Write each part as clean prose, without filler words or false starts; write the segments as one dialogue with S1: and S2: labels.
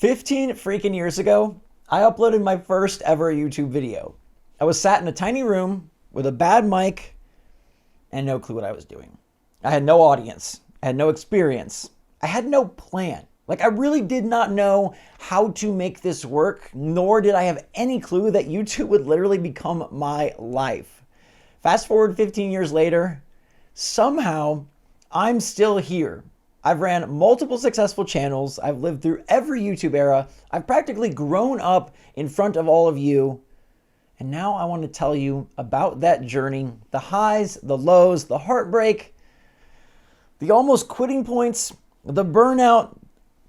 S1: 15 freaking years ago, I uploaded my first ever YouTube video. I was sat in a tiny room with a bad mic and no clue what I was doing. I had no audience. I had no experience. I had no plan. I really did not know how to make this work, nor did I have any clue that YouTube would literally become my life. Fast forward 15 years later, somehow I'm still here. I've ran multiple successful channels. I've lived through every YouTube era. I've practically grown up in front of all of you. And now I want to tell you about that journey, the highs, the lows, the heartbreak, the almost quitting points, the burnout,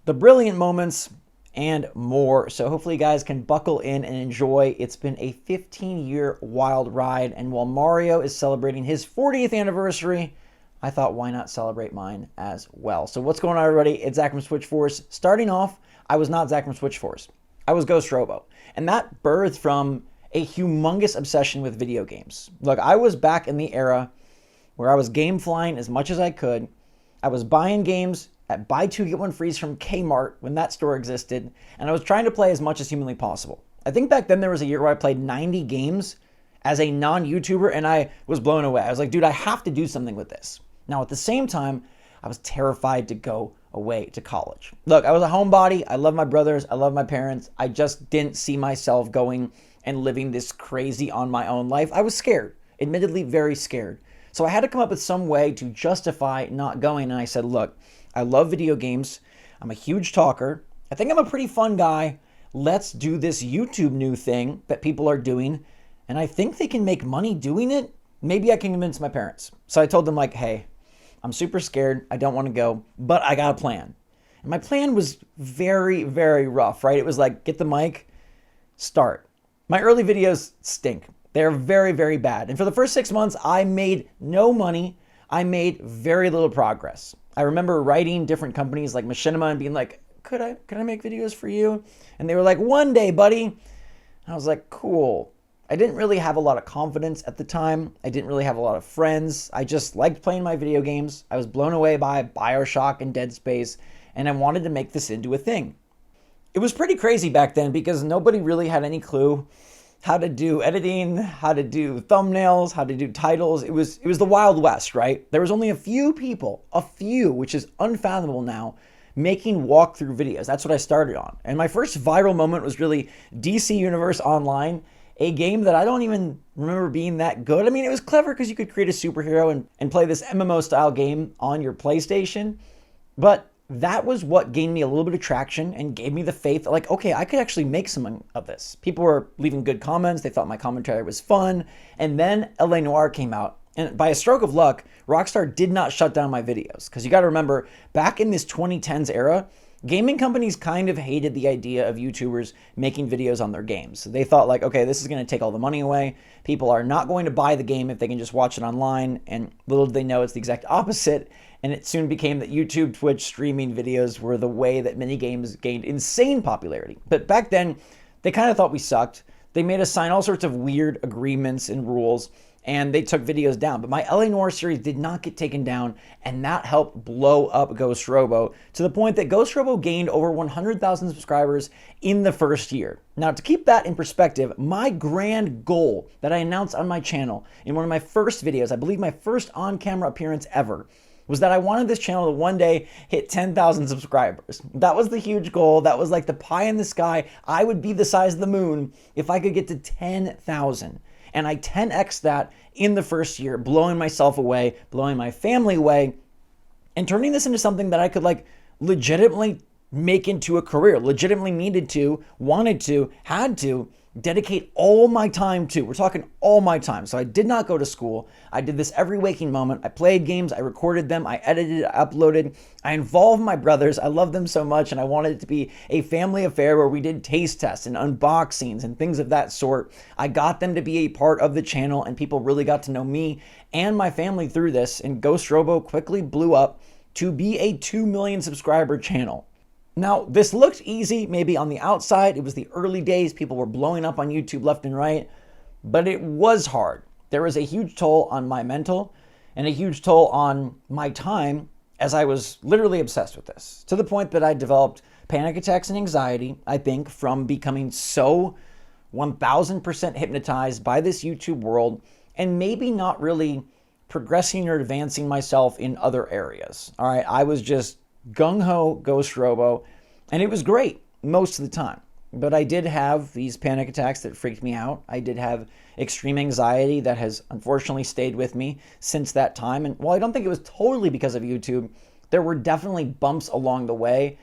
S1: the brilliant moments, and more. So hopefully you guys can buckle in and enjoy. It's been a 15-year wild ride. And while Mario is celebrating his 40th anniversary, I thought, why not celebrate mine as well? So what's going on, everybody? It's Zach from SwitchForce. Starting off, I was not Zach from SwitchForce. I was Ghost Robo. And that birthed from a humongous obsession with video games. Look, I was back in the era where I was game flying as much as I could. I was buying games at buy two, get one frees from Kmart when that store existed. And I was trying to play as much as humanly possible. I think back then there was a year where I played 90 games as a non-YouTuber and I was blown away. I was like, dude, I have to do something with this. Now, at the same time, I was terrified to go away to college. Look, I was a homebody. I love my brothers. I love my parents. I just didn't see myself going and living this crazy on my own life. I was scared, admittedly very scared. So I had to come up with some way to justify not going. And I said, look, I love video games. I'm a huge talker. I think I'm a pretty fun guy. Let's do this YouTube new thing that people are doing. And I think they can make money doing it. Maybe I can convince my parents. So I told them like, hey, I'm super scared. I don't want to go, but I got a plan. And my plan was very, very rough, right? It was like, get the mic, start. My early videos stink. They're very, very bad. And for the first 6 months, I made no money. I made very little progress. I remember writing different companies like Machinima and being like, could I make videos for you? And they were like, one day, buddy. And I was like, cool. I didn't really have a lot of confidence at the time. I didn't really have a lot of friends. I just liked playing my video games. I was blown away by BioShock and Dead Space, and I wanted to make this into a thing. It was pretty crazy back then because nobody really had any clue how to do editing, how to do thumbnails, how to do titles. It was the Wild West, right? There was only a few people, which is unfathomable now, making walkthrough videos. That's what I started on. And my first viral moment was really DC Universe Online, a game that I don't even remember being that good. I mean, it was clever because you could create a superhero and play this MMO style game on your PlayStation. But that was what gained me a little bit of traction and gave me the faith that like, okay, I could actually make something of this. People were leaving good comments. They thought my commentary was fun. And then LA Noire came out. And by a stroke of luck, Rockstar did not shut down my videos. Because you got to remember, back in this 2010s era, gaming companies kind of hated the idea of YouTubers making videos on their games. So they thought like, okay, this is going to take all the money away. People are not going to buy the game if they can just watch it online. And little did they know it's the exact opposite. And it soon became that YouTube, Twitch, streaming videos were the way that mini games gained insane popularity. But back then, they kind of thought we sucked. They made us sign all sorts of weird agreements and rules, and they took videos down. But my LA Noire series did not get taken down, and that helped blow up Ghost Robo to the point that Ghost Robo gained over 100,000 subscribers in the first year. Now, to keep that in perspective, my grand goal that I announced on my channel in one of my first videos, I believe my first on-camera appearance ever, was that I wanted this channel to one day hit 10,000 subscribers. That was the huge goal. That was like the pie in the sky. I would be the size of the moon if I could get to 10,000. And I 10x'd that in the first year, blowing myself away, blowing my family away, and turning this into something that I could like legitimately make into a career, legitimately needed to, wanted to, had to dedicate all my time to. We're talking all my time. So I did not go to school. I did this every waking moment. I played games. I recorded them. I edited, I uploaded. I involved my brothers. I love them so much. And I wanted it to be a family affair where we did taste tests and unboxings and things of that sort. I got them to be a part of the channel and people really got to know me and my family through this. And Ghost Robo quickly blew up to be a 2 million subscriber channel. Now, this looked easy, maybe on the outside. It was the early days. People were blowing up on YouTube left and right, but it was hard. There was a huge toll on my mental and a huge toll on my time as I was literally obsessed with this, to the point that I developed panic attacks and anxiety, I think, from becoming so 1000% hypnotized by this YouTube world and maybe not really progressing or advancing myself in other areas. All right, I was just gung-ho Ghost Robo, and it was great most of the time. But I did have these panic attacks that freaked me out. I did have extreme anxiety that has unfortunately stayed with me since that time. And while I don't think it was totally because of YouTube, there were definitely bumps along the way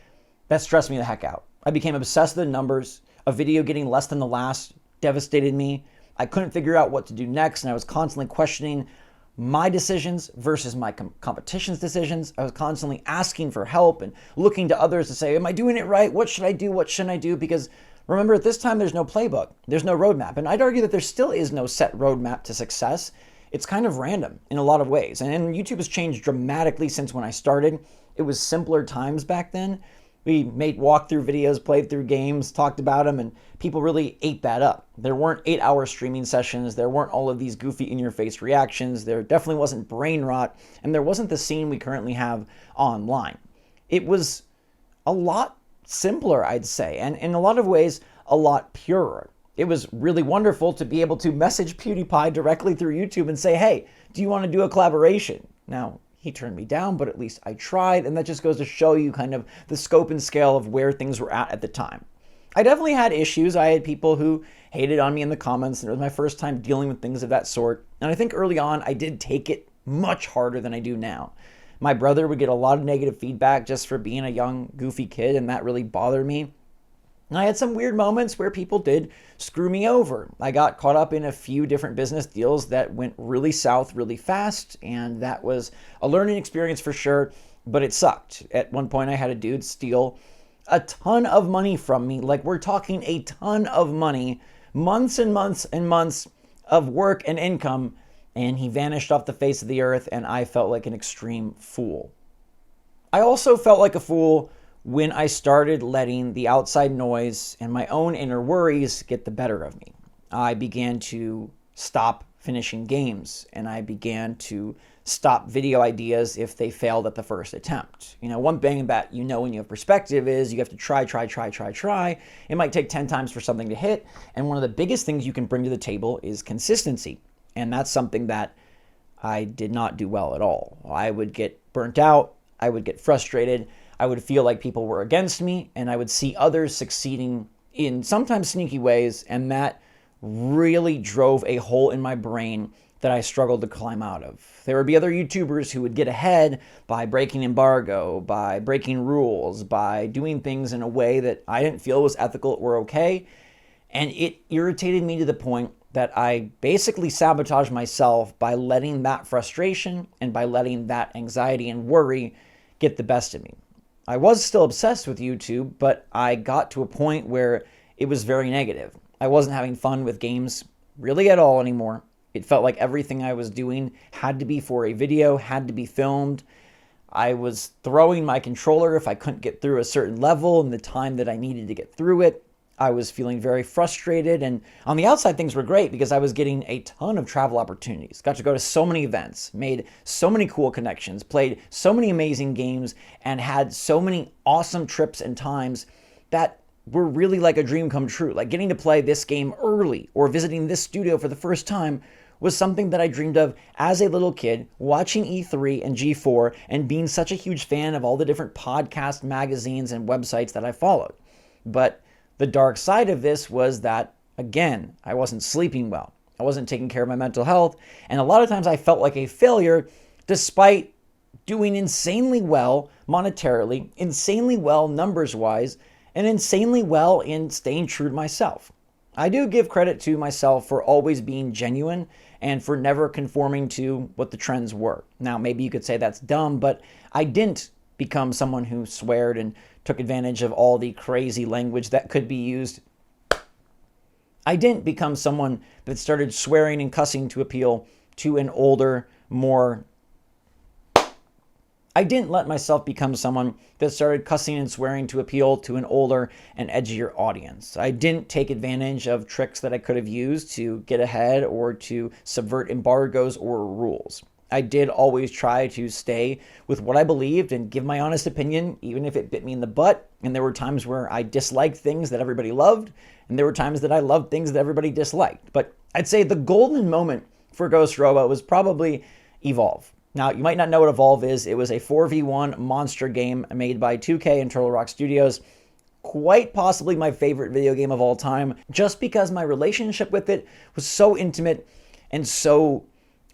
S1: that stressed me the heck out. I became obsessed with the numbers. A video getting less than the last devastated me. I couldn't figure out what to do next, and I was constantly questioning my decisions versus my competition's decisions. I was constantly asking for help and looking to others to say, am I doing it right? What should I do? What shouldn't I do? Because remember, at this time, there's no playbook. There's no roadmap. And I'd argue that there still is no set roadmap to success. It's kind of random in a lot of ways. And YouTube has changed dramatically since when I started. It was simpler times back then. We made walkthrough videos, played through games, talked about them, and people really ate that up. There weren't 8-hour streaming sessions. There weren't all of these goofy in-your-face reactions. There definitely wasn't brain rot, and there wasn't the scene we currently have online. It was a lot simpler, I'd say, and in a lot of ways, a lot purer. It was really wonderful to be able to message PewDiePie directly through YouTube and say, hey, do you want to do a collaboration? Now, he turned me down, but at least I tried, and that just goes to show you kind of the scope and scale of where things were at the time. I definitely had issues. I had people who hated on me in the comments, and it was my first time dealing with things of that sort. And I think early on, I did take it much harder than I do now. My brother would get a lot of negative feedback just for being a young, goofy kid, and that really bothered me. And I had some weird moments where people did screw me over. I got caught up in a few different business deals that went really south really fast, and that was a learning experience for sure, but it sucked. At one point, I had a dude steal a ton of money from me. Like, we're talking a ton of money, months and months and months of work and income, and he vanished off the face of the earth, and I felt like an extreme fool. I also felt like a fool when I started letting the outside noise and my own inner worries get the better of me. I began to stop finishing games, and I began to stop video ideas if they failed at the first attempt. You know, one thing that you know when you have perspective is you have to try. It might take 10 times for something to hit, and one of the biggest things you can bring to the table is consistency, and that's something that I did not do well at all. I would get burnt out, I would get frustrated, I would feel like people were against me, and I would see others succeeding in sometimes sneaky ways, and that really drove a hole in my brain that I struggled to climb out of. There would be other YouTubers who would get ahead by breaking embargo, by breaking rules, by doing things in a way that I didn't feel was ethical or okay, and it irritated me to the point that I basically sabotaged myself by letting that frustration and by letting that anxiety and worry get the best of me. I was still obsessed with YouTube, but I got to a point where it was very negative. I wasn't having fun with games really at all anymore. It felt like everything I was doing had to be for a video, had to be filmed. I was throwing my controller if I couldn't get through a certain level in the time that I needed to get through it. I was feeling very frustrated, and on the outside things were great because I was getting a ton of travel opportunities. Got to go to so many events, made so many cool connections, played so many amazing games, and had so many awesome trips and times that were really like a dream come true. Like getting to play this game early or visiting this studio for the first time was something that I dreamed of as a little kid, watching E3 and G4 and being such a huge fan of all the different podcast magazines and websites that I followed. But the dark side of this was that, again, I wasn't sleeping well. I wasn't taking care of my mental health. And a lot of times I felt like a failure despite doing insanely well monetarily, insanely well numbers-wise, and insanely well in staying true to myself. I do give credit to myself for always being genuine and for never conforming to what the trends were. Now, maybe you could say that's dumb, but I didn't become someone who sweared and took advantage of all the crazy language that could be used. I didn't become someone that started swearing and cussing to appeal to an older, more... I didn't let myself become someone that started cussing and swearing to appeal to an older and edgier audience. I didn't take advantage of tricks that I could have used to get ahead or to subvert embargoes or rules. I did always try to stay with what I believed and give my honest opinion, even if it bit me in the butt. And there were times where I disliked things that everybody loved, and there were times that I loved things that everybody disliked. But I'd say the golden moment for Ghost Robo was probably Evolve. Now, you might not know what Evolve is. It was a 4v1 monster game made by 2K and Turtle Rock Studios. Quite possibly my favorite video game of all time, just because my relationship with it was so intimate and so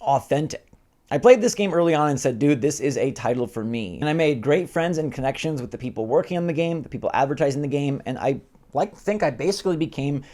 S1: authentic. I played this game early on and said, dude, this is a title for me. And I made great friends and connections with the people working on the game, the people advertising the game, and I like to think I basically became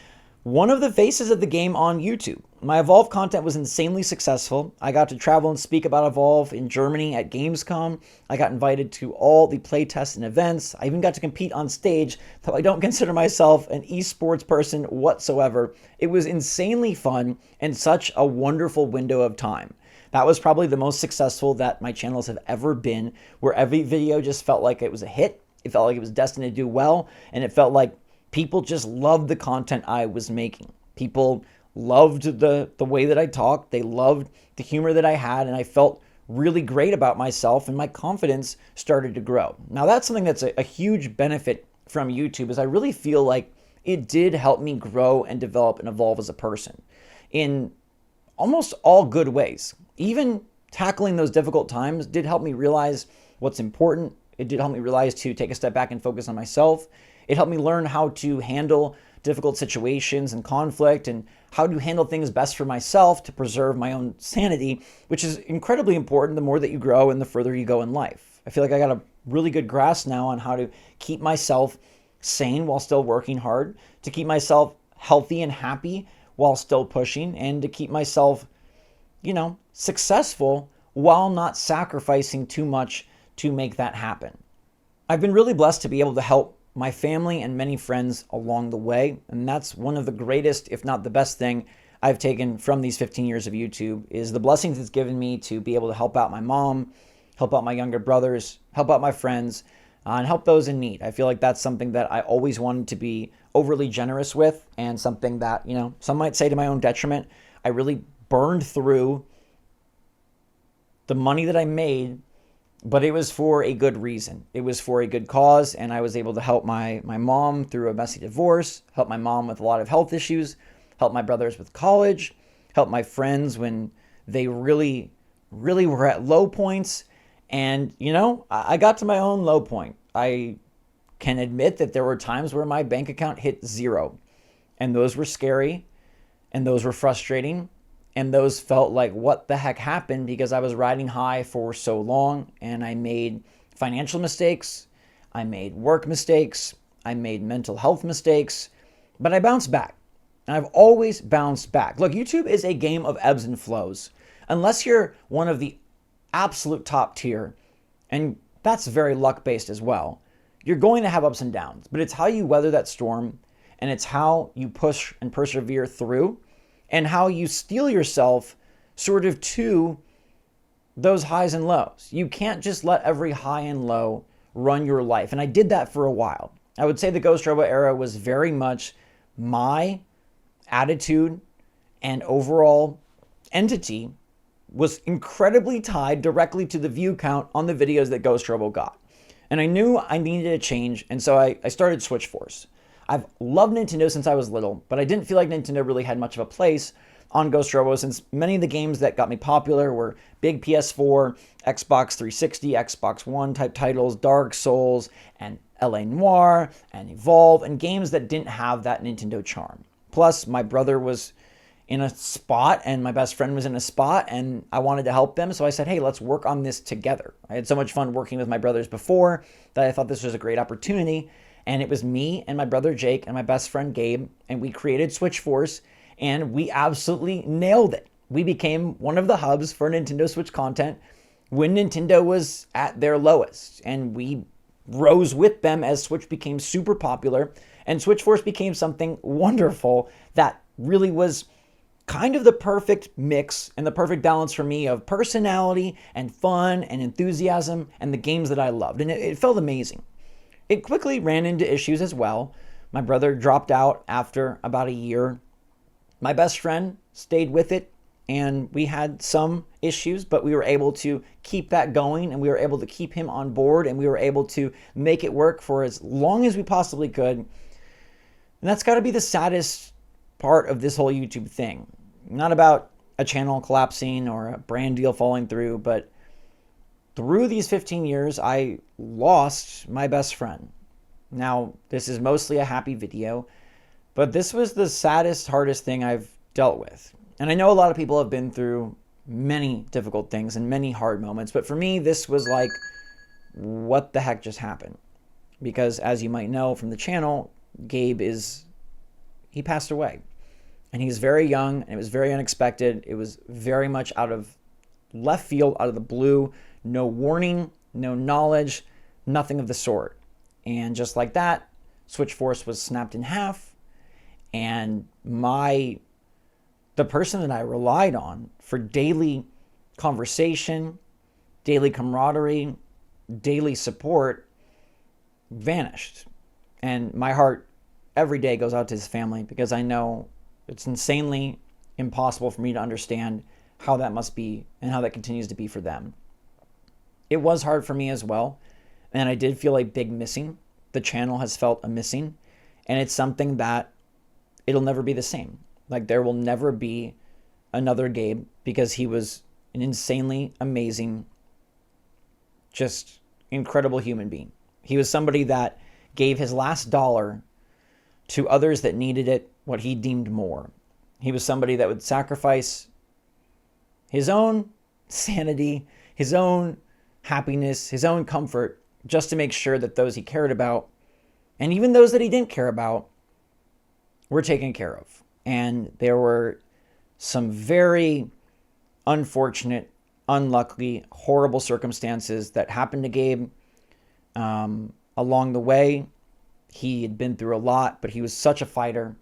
S1: one of the faces of the game on YouTube. My Evolve content was insanely successful. I got to travel and speak about Evolve in Germany at Gamescom. I got invited to all the playtests and events. I even got to compete on stage, though I don't consider myself an esports person whatsoever. It was insanely fun and such a wonderful window of time. That was probably the most successful that my channels have ever been, where every video just felt like it was a hit. It felt like it was destined to do well, and it felt like people just loved the content I was making. People loved the way that I talked. They loved the humor that I had, and I felt really great about myself, and my confidence started to grow. Now, that's something that's a huge benefit from YouTube, is I really feel like it did help me grow and develop and evolve as a person in almost all good ways. Even tackling those difficult times did help me realize what's important. It did help me realize to take a step back and focus on myself. It helped me learn how to handle difficult situations and conflict, and how to handle things best for myself to preserve my own sanity, which is incredibly important the more that you grow and the further you go in life. I feel like I got a really good grasp now on how to keep myself sane while still working hard, to keep myself healthy and happy while still pushing, and to keep myself, successful while not sacrificing too much to make that happen. I've been really blessed to be able to help my family and many friends along the way, and that's one of the greatest, if not the best thing I've taken from these 15 years of YouTube, is the blessings it's given me to be able to help out my mom, help out my younger brothers, help out my friends, and help those in need. I feel like that's something that I always wanted to be overly generous with, and something that, some might say to my own detriment. I really burned through the money that I made, but it was for a good reason. It was for a good cause, and I was able to help my mom through a messy divorce, help my mom with a lot of health issues, help my brothers with college, help my friends when they really, really were at low points. And, I got to my own low point. I can admit that there were times where my bank account hit zero, and those were scary, and those were frustrating. And those felt like, what the heck happened? Because I was riding high for so long, and I made financial mistakes, I made work mistakes, I made mental health mistakes, but I bounced back. And I've always bounced back. Look, YouTube is a game of ebbs and flows. Unless you're one of the absolute top tier, and that's very luck-based as well, you're going to have ups and downs. But it's how you weather that storm, and it's how you push and persevere through, and how you steel yourself sort of to those highs and lows. You can't just let every high and low run your life. And I did that for a while. I would say the Ghost Robo era was very much my attitude and overall entity was incredibly tied directly to the view count on the videos that Ghost Robo got. And I knew I needed a change, and so I started SwitchForce. I've loved Nintendo since I was little, but I didn't feel like Nintendo really had much of a place on Ghost Robo, since many of the games that got me popular were big PS4, Xbox 360, Xbox One type titles, Dark Souls, and LA Noire, and Evolve, and games that didn't have that Nintendo charm. Plus, my brother was in a spot, and my best friend was in a spot, and I wanted to help them, so I said, hey, let's work on this together. I had so much fun working with my brothers before that I thought this was a great opportunity. And it was me and my brother Jake and my best friend Gabe, and we created SwitchForce, and we absolutely nailed it. We became one of the hubs for Nintendo Switch content when Nintendo was at their lowest, and we rose with them as Switch became super popular, and SwitchForce became something wonderful that really was kind of the perfect mix and the perfect balance for me of personality and fun and enthusiasm and the games that I loved, and it felt amazing. It quickly ran into issues as well. My brother dropped out after about a year. My best friend stayed with it and we had some issues, but we were able to keep that going, and we were able to keep him on board, and we were able to make it work for as long as we possibly could. And that's got to be the saddest part of this whole YouTube thing. Not about a channel collapsing or a brand deal falling through, but through these 15 years, I lost my best friend. Now, this is mostly a happy video, but this was the saddest, hardest thing I've dealt with. And I know a lot of people have been through many difficult things and many hard moments, but for me, this was like, what the heck just happened? Because as you might know from the channel, Gabe he passed away. And he's very young, and it was very unexpected. It was very much out of left field, out of the blue. No warning, no knowledge, nothing of the sort. And just like that, SwitchForce was snapped in half. And the person that I relied on for daily conversation, daily camaraderie, daily support vanished. And my heart every day goes out to his family, because I know it's insanely impossible for me to understand how that must be and how that continues to be for them. It was hard for me as well, and I did feel a big missing. The channel has felt a missing, and it's something that it'll never be the same. Like, there will never be another Gabe, because he was an insanely amazing, just incredible human being. He was somebody that gave his last dollar to others that needed it, what he deemed more. He was somebody that would sacrifice his own sanity, his own happiness, his own comfort, just to make sure that those he cared about, and even those that he didn't care about, were taken care of. And there were some very unfortunate, unlucky, horrible circumstances that happened to Gabe along the way. He had been through a lot, but he was such a fighter.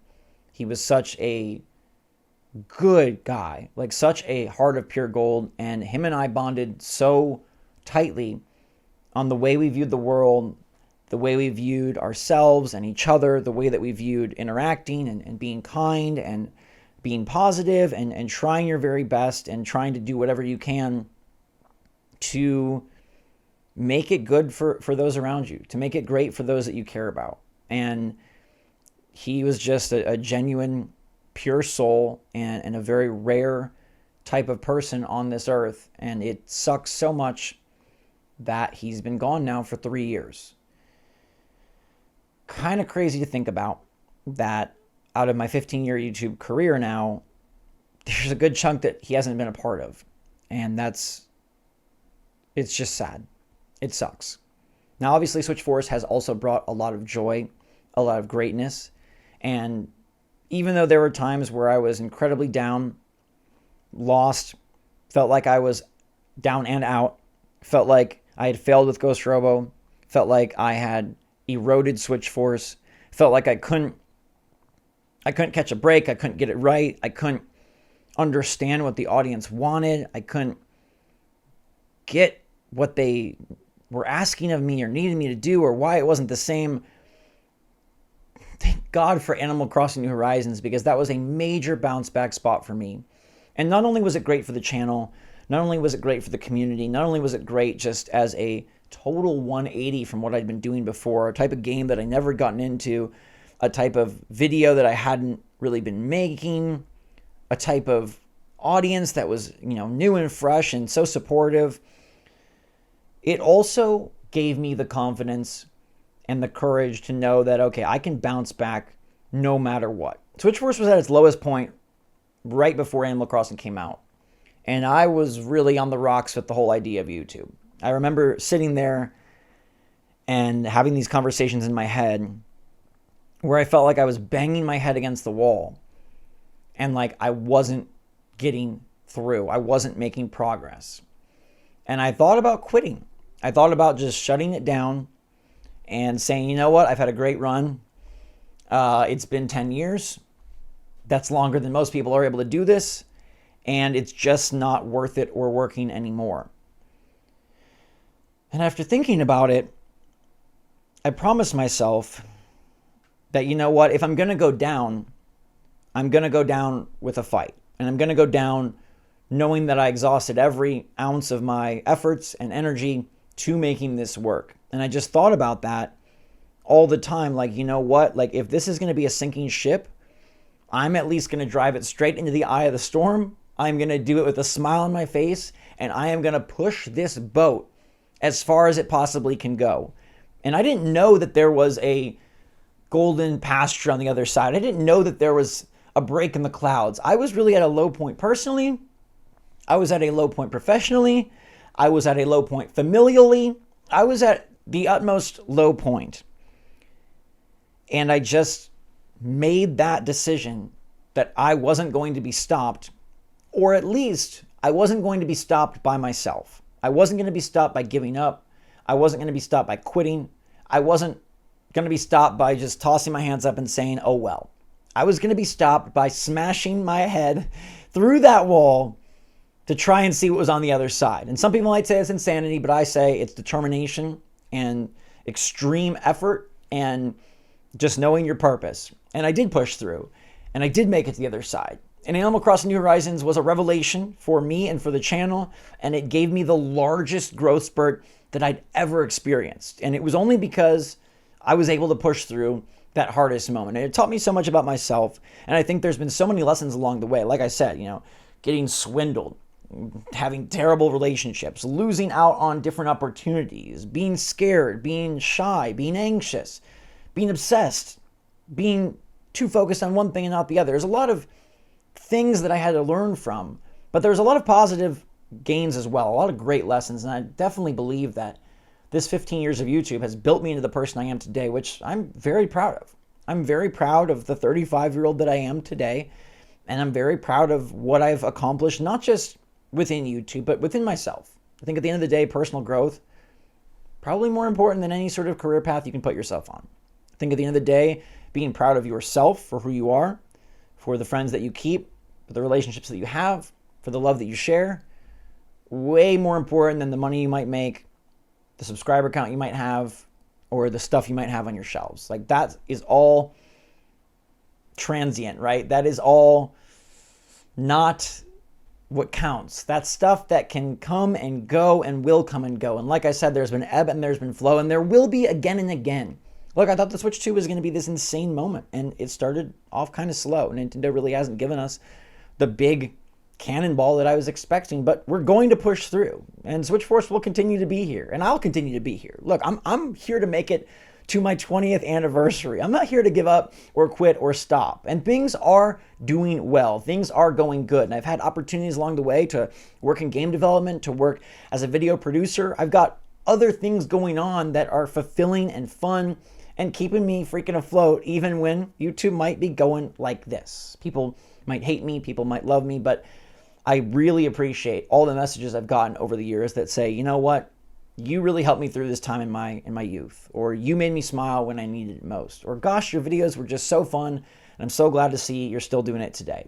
S1: He was such a good guy, like such a heart of pure gold. And him and I bonded so tightly on the way we viewed the world, the way we viewed ourselves and each other, the way that we viewed interacting and being kind and being positive and trying your very best and trying to do whatever you can to make it good for those around you, to make it great for those that you care about. And he was just a genuine, pure soul and a very rare type of person on this earth. And it sucks so much that he's been gone now for 3 years. Kind of crazy to think about that out of my 15-year YouTube career now, there's a good chunk that he hasn't been a part of. And it's just sad. It sucks. Now, obviously, SwitchForce has also brought a lot of joy, a lot of greatness. And even though there were times where I was incredibly down, lost, felt like I was down and out, felt like I had failed with Ghost Robo, felt like I had eroded SwitchForce, felt like I couldn't catch a break, I couldn't get it right, I couldn't understand what the audience wanted, I couldn't get what they were asking of me or needed me to do, or why it wasn't the same. Thank God for Animal Crossing New Horizons, because that was a major bounce back spot for me. And not only was it great for the channel, not only was it great for the community, not only was it great just as a total 180 from what I'd been doing before, a type of game that I never gotten into, a type of video that I hadn't really been making, a type of audience that was, new and fresh and so supportive. It also gave me the confidence and the courage to know that, okay, I can bounce back no matter what. SwitchForce was at its lowest point right before Animal Crossing came out. And I was really on the rocks with the whole idea of YouTube. I remember sitting there and having these conversations in my head where I felt like I was banging my head against the wall and like I wasn't getting through. I wasn't making progress. And I thought about quitting. I thought about just shutting it down and saying, you know what, I've had a great run. It's been 10 years. That's longer than most people are able to do this. And it's just not worth it or working anymore. And after thinking about it, I promised myself that, you know what, if I'm going to go down, I'm going to go down with a fight. And I'm going to go down knowing that I exhausted every ounce of my efforts and energy to making this work. And I just thought about that all the time. Like, you know what? Like, if this is going to be a sinking ship, I'm at least going to drive it straight into the eye of the storm. I'm going to do it with a smile on my face, and I am going to push this boat as far as it possibly can go. And I didn't know that there was a golden pasture on the other side. I didn't know that there was a break in the clouds. I was really at a low point personally. I was at a low point professionally. I was at a low point familially. I was at the utmost low point. And I just made that decision that I wasn't going to be stopped, or at least I wasn't going to be stopped by myself. I wasn't going to be stopped by giving up. I wasn't going to be stopped by quitting. I wasn't going to be stopped by just tossing my hands up and saying, oh well. I was going to be stopped by smashing my head through that wall to try and see what was on the other side. And some people might say it's insanity, but I say it's determination and extreme effort and just knowing your purpose. And I did push through, and I did make it to the other side. And Animal Crossing New Horizons was a revelation for me and for the channel, and it gave me the largest growth spurt that I'd ever experienced. And it was only because I was able to push through that hardest moment. And it taught me so much about myself, and I think there's been so many lessons along the way. Like I said, getting swindled, having terrible relationships, losing out on different opportunities, being scared, being shy, being anxious, being obsessed, being too focused on one thing and not the other. There's a lot of things that I had to learn from, but there's a lot of positive gains as well, a lot of great lessons. And I definitely believe that this 15 years of YouTube has built me into the person I am today, which I'm very proud of. I'm very proud of the 35-year-old that I am today, and I'm very proud of what I've accomplished, not just within YouTube, but within myself. I think at the end of the day, personal growth, probably more important than any sort of career path you can put yourself on. I think at the end of the day, being proud of yourself for who you are, for the friends that you keep, for the relationships that you have, for the love that you share, way more important than the money you might make, the subscriber count you might have, or the stuff you might have on your shelves. Like, that is all transient, right? That is all not what counts. That's stuff that can come and go and will come and go. And like I said, there's been ebb and there's been flow, and there will be again and again. Look, I thought the Switch 2 was going to be this insane moment, and it started off kind of slow. Nintendo really hasn't given us the big cannonball that I was expecting, but we're going to push through, and SwitchForce will continue to be here, and I'll continue to be here. Look, I'm here to make it to my 20th anniversary. I'm not here to give up or quit or stop, and things are doing well. Things are going good, and I've had opportunities along the way to work in game development, to work as a video producer. I've got other things going on that are fulfilling and fun and keeping me freaking afloat, even when YouTube might be going like this. People might hate me, people might love me, but I really appreciate all the messages I've gotten over the years that say, you know what, you really helped me through this time in my youth, or you made me smile when I needed it most, or gosh, your videos were just so fun, and I'm so glad to see you're still doing it today.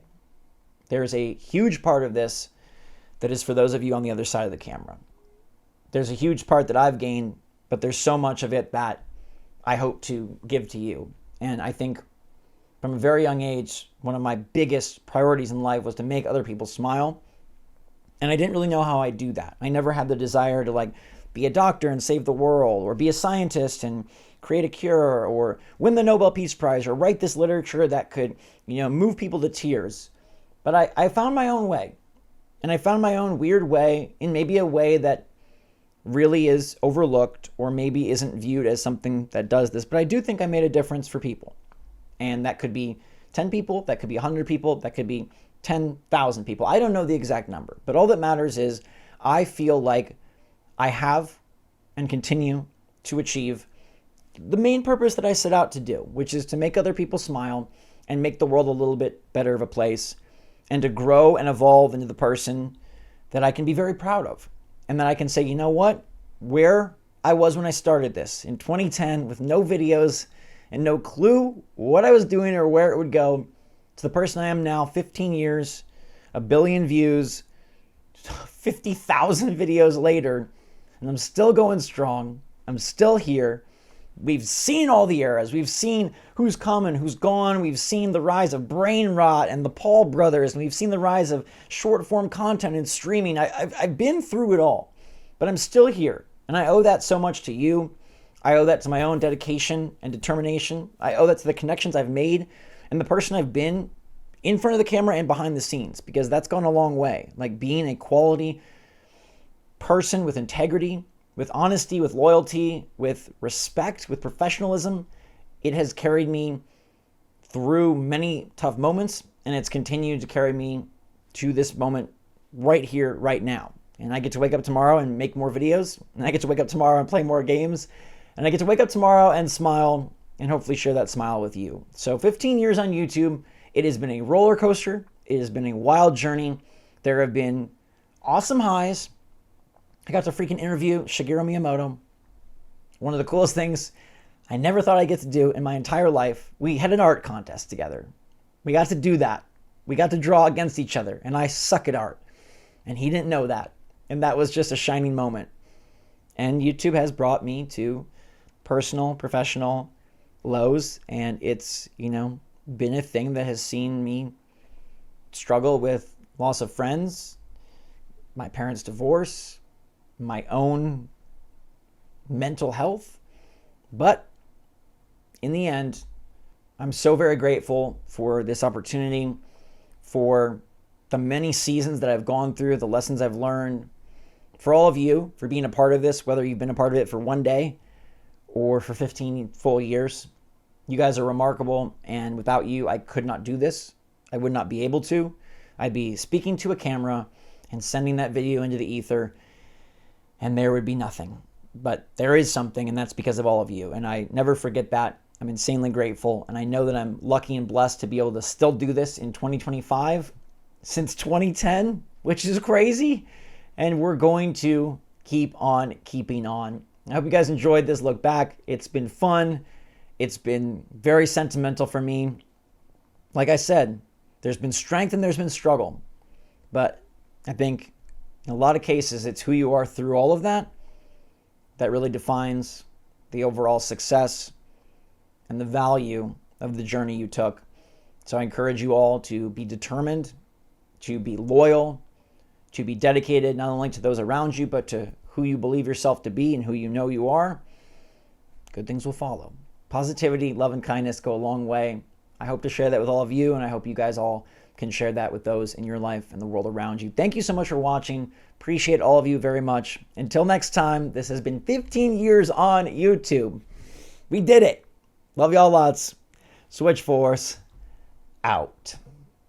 S1: There's a huge part of this that is for those of you on the other side of the camera. There's a huge part that I've gained, but there's so much of it that I hope to give to you. And I think from a very young age, one of my biggest priorities in life was to make other people smile. And I didn't really know how I'd do that. I never had the desire to be a doctor and save the world, or be a scientist and create a cure, or win the Nobel Peace Prize, or write this literature that could, move people to tears. But I found my own way. And I found my own weird way, in maybe a way that really is overlooked, or maybe isn't viewed as something that does this. But I do think I made a difference for people. And that could be 10 people, that could be 100 people, that could be 10,000 people. I don't know the exact number, but all that matters is I feel like I have and continue to achieve the main purpose that I set out to do, which is to make other people smile and make the world a little bit better of a place, and to grow and evolve into the person that I can be very proud of. And then I can say, you know what, where I was when I started this in 2010 with no videos and no clue what I was doing or where it would go, to the person I am now, 15 years, 1 billion views, 50,000 videos later, and I'm still going strong. I'm still here, We've seen all the eras. We've seen who's come and who's gone. We've seen the rise of brain rot and the Paul brothers, and we've seen the rise of short form content and streaming. I've been through it all, but I'm still here, and I owe that so much to you. I owe that to my own dedication and determination. I owe that to the connections I've made and the person I've been in front of the camera and behind the scenes, because that's gone a long way. Like being a quality person with integrity, with honesty, with loyalty, with respect, with professionalism, it has carried me through many tough moments, and it's continued to carry me to this moment right here, right now. And I get to wake up tomorrow and make more videos, and I get to wake up tomorrow and play more games, and I get to wake up tomorrow and smile and hopefully share that smile with you. So 15 years on YouTube, it has been a roller coaster. It has been a wild journey. There have been awesome highs. I got to freaking interview Shigeru Miyamoto. One of the coolest things I never thought I'd get to do in my entire life. We had an art contest together. We got to do that. We got to draw against each other, and I suck at art. And he didn't know that. And that was just a shining moment. And YouTube has brought me to personal, professional lows, and it's, been a thing that has seen me struggle with loss of friends, my parents' divorce, my own mental health. But in the end, I'm so very grateful for this opportunity, for the many seasons that I've gone through, the lessons I've learned, for all of you for being a part of this, whether you've been a part of it for one day or for 15 full years. You guys are remarkable, and without you, I could not do this. I would not be able to. I'd be speaking to a camera and sending that video into the ether, and there would be nothing. But there is something, and that's because of all of you, and I never forget that. I'm insanely grateful, and I know that I'm lucky and blessed to be able to still do this in 2025, since 2010, which is crazy, and we're going to keep on keeping on. I hope you guys enjoyed this look back. It's been fun. It's been very sentimental for me. Like I said, there's been strength and there's been struggle. But I think in a lot of cases, it's who you are through all of that that really defines the overall success and the value of the journey you took. So I encourage you all to be determined, to be loyal, to be dedicated not only to those around you, but to who you believe yourself to be and who you know you are. Good things will follow. Positivity, love, and kindness go a long way. I hope to share that with all of you, and I hope you guys all can share that with those in your life and the world around you. Thank you so much for watching. Appreciate all of you very much. Until next time, this has been 15 years on YouTube. We did it. Love y'all lots. SwitchForce out.